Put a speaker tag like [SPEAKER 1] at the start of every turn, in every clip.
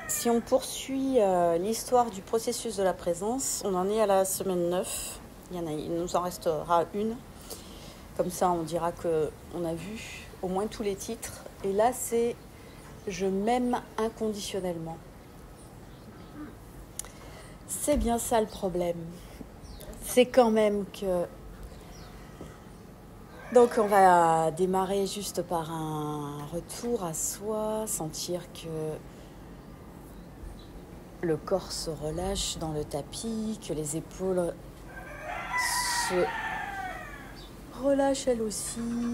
[SPEAKER 1] Si on poursuit l'histoire du processus de la présence, on en est à la semaine 9. Il nous en restera une. Comme ça, on dira qu'on a vu au moins tous les titres. Et là, c'est « Je m'aime inconditionnellement ». C'est bien ça le problème. C'est quand même que... Donc on va démarrer juste par un retour à soi, sentir que le corps se relâche dans le tapis, que les épaules se relâchent elles aussi,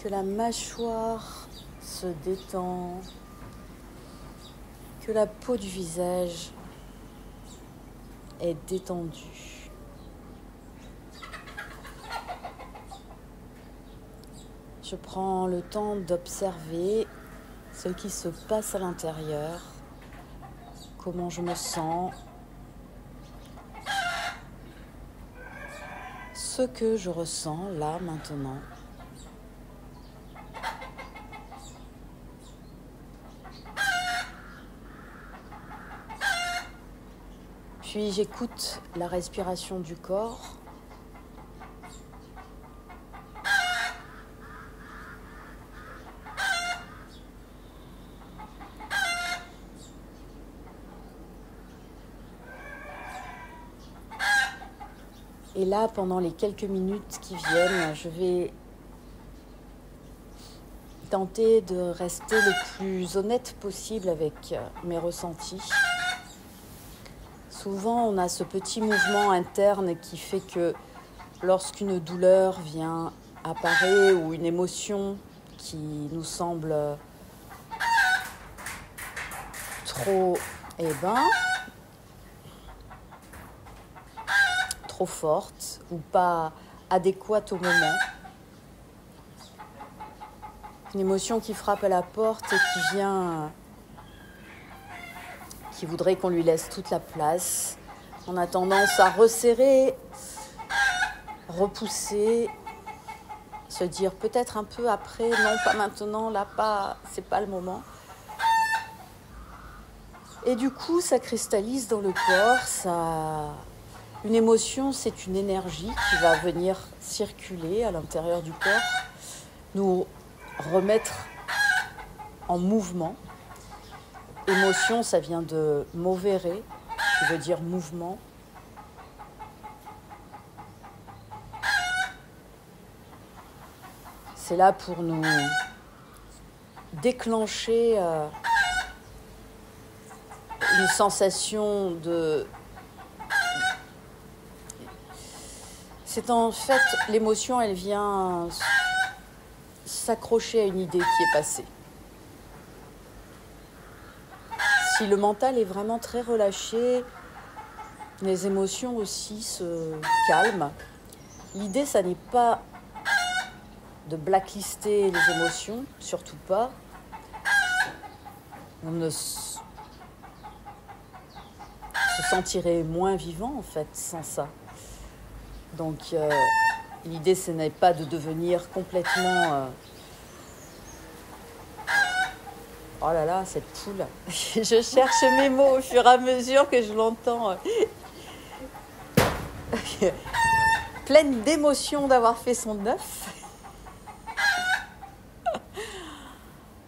[SPEAKER 1] que la mâchoire se détend, que la peau du visage est détendue. Je prends le temps d'observer ce qui se passe à l'intérieur, comment je me sens, ce que je ressens là maintenant. Puis j'écoute la respiration du corps. Et là, pendant les quelques minutes qui viennent, je vais tenter de rester le plus honnête possible avec mes ressentis. Souvent, on a ce petit mouvement interne qui fait que lorsqu'une douleur vient apparaître ou une émotion qui nous semble trop, trop forte ou pas adéquate au moment. Une émotion qui frappe à la porte et qui vient, qui voudrait qu'on lui laisse toute la place. On a tendance à resserrer, repousser, se dire peut-être un peu après, non pas maintenant, là c'est pas le moment. Et du coup, ça cristallise dans le corps, Une émotion, c'est une énergie qui va venir circuler à l'intérieur du corps, nous remettre en mouvement. Émotion, ça vient de movere, qui veut dire mouvement. C'est là pour nous déclencher une sensation de... C'est en fait, l'émotion, elle vient s'accrocher à une idée qui est passée. Si le mental est vraiment très relâché, les émotions aussi se calment. L'idée, ça n'est pas de blacklister les émotions, surtout pas. On se sentirait moins vivant, en fait, sans ça. Donc, l'idée, ce n'est pas de devenir complètement... Oh là là, cette poule. Je cherche mes mots au fur et à mesure que je l'entends. Pleine d'émotion d'avoir fait son œuf.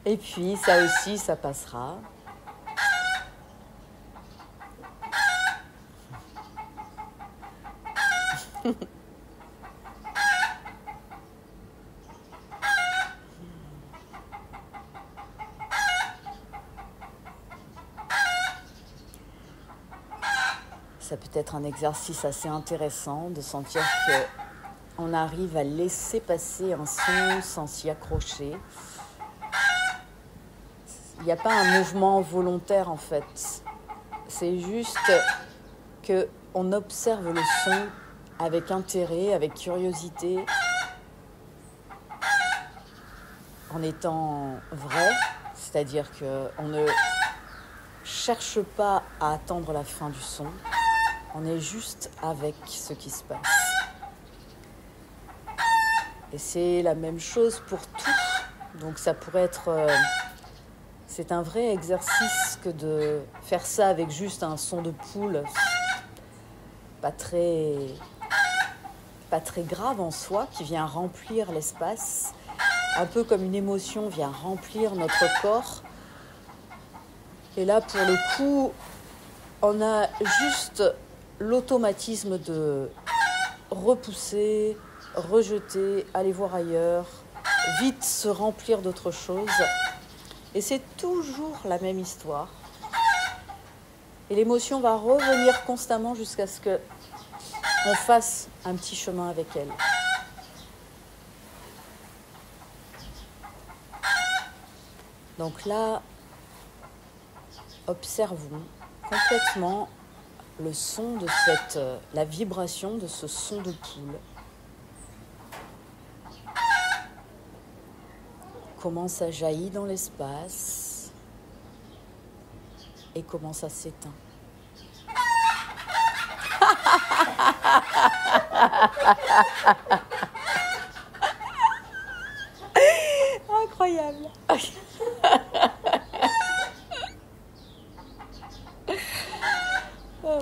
[SPEAKER 1] Et puis, ça aussi, ça passera. Ça peut être un exercice assez intéressant de sentir qu'on arrive à laisser passer un son sans s'y accrocher. Il n'y a pas un mouvement volontaire en fait. C'est juste qu'on observe le son avec intérêt, avec curiosité, en étant vrai, c'est-à-dire qu'on ne cherche pas à attendre la fin du son. On est juste avec ce qui se passe. Et c'est la même chose pour tout. Donc ça pourrait être C'est un vrai exercice que de faire ça avec juste un son de poule, pas très grave en soi, qui vient remplir l'espace, un peu comme une émotion vient remplir notre corps. Et là, pour le coup, on a juste l'automatisme de repousser, rejeter, aller voir ailleurs, vite se remplir d'autre chose. Et c'est toujours la même histoire. Et l'émotion va revenir constamment jusqu'à ce qu'on fasse un petit chemin avec elle. Donc là, observons complètement le son de la vibration de ce son de poule. Comment ça jaillit dans l'espace et comment ça s'éteint. Incroyable. Oh.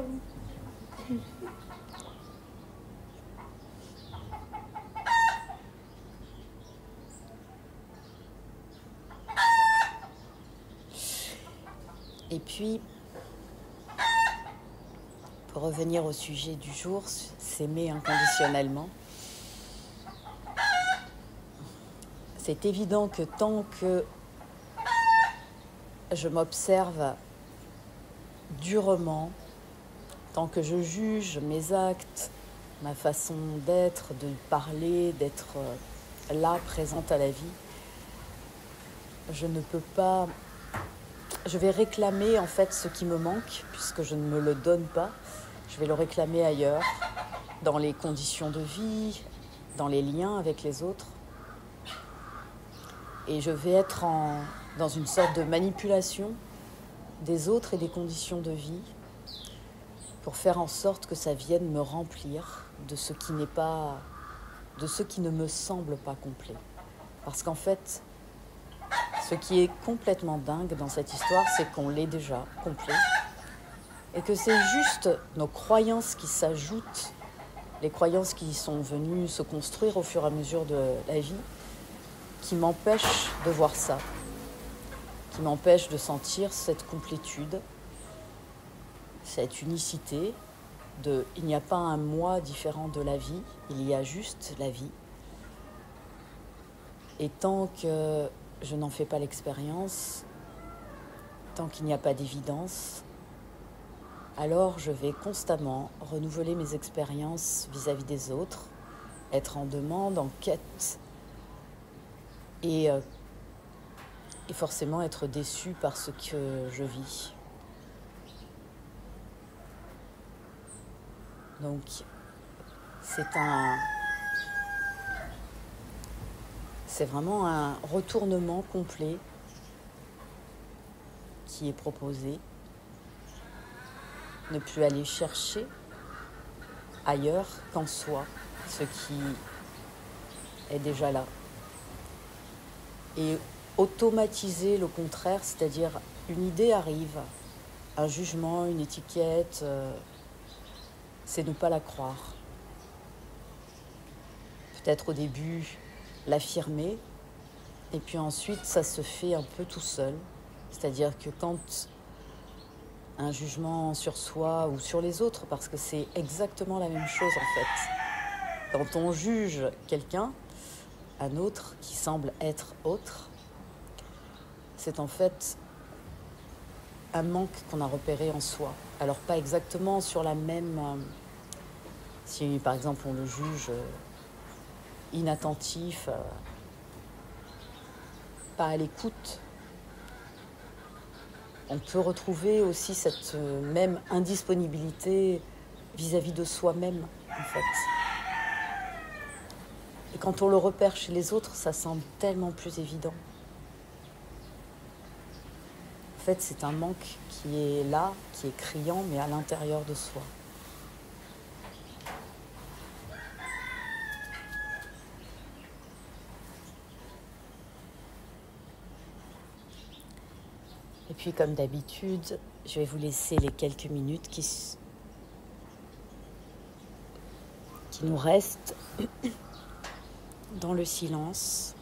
[SPEAKER 1] Et puis, pour revenir au sujet du jour, s'aimer inconditionnellement, c'est évident que tant que je m'observe durement, tant que je juge mes actes, ma façon d'être, de parler, d'être là, présente à la vie, je ne peux pas... Je vais réclamer en fait ce qui me manque, puisque je ne me le donne pas. Je vais le réclamer ailleurs, dans les conditions de vie, dans les liens avec les autres. Et je vais être dans une sorte de manipulation des autres et des conditions de vie pour faire en sorte que ça vienne me remplir de ce qui n'est pas, de ce qui ne me semble pas complet. Parce qu'en fait, ce qui est complètement dingue dans cette histoire, c'est qu'on l'est déjà complet et que c'est juste nos croyances qui s'ajoutent, les croyances qui sont venues se construire au fur et à mesure de la vie, qui m'empêchent de voir ça, qui m'empêchent de sentir cette complétude, cette unicité il n'y a pas un moi différent de la vie, il y a juste la vie. Et tant que je n'en fais pas l'expérience, tant qu'il n'y a pas d'évidence, alors je vais constamment renouveler mes expériences vis-à-vis des autres, être en demande, en quête, et forcément être déçue par ce que je vis. Donc, c'est vraiment un retournement complet qui est proposé. Ne plus aller chercher ailleurs qu'en soi ce qui est déjà là. Et automatiser le contraire, c'est-à-dire une idée arrive, un jugement, une étiquette, c'est ne pas la croire. Peut-être au début l'affirmer, et puis ensuite ça se fait un peu tout seul. C'est-à-dire que quand un jugement sur soi ou sur les autres, parce que c'est exactement la même chose en fait. Quand on juge quelqu'un, un autre qui semble être autre, c'est en fait un manque qu'on a repéré en soi. Alors pas exactement sur la même... si par exemple on le juge inattentif, pas à l'écoute, on peut retrouver aussi cette même indisponibilité vis-à-vis de soi-même, en fait. Et quand on le repère chez les autres, ça semble tellement plus évident. En fait, c'est un manque qui est là, qui est criant, mais à l'intérieur de soi. Et puis comme d'habitude, je vais vous laisser les quelques minutes qui nous restent dans le silence.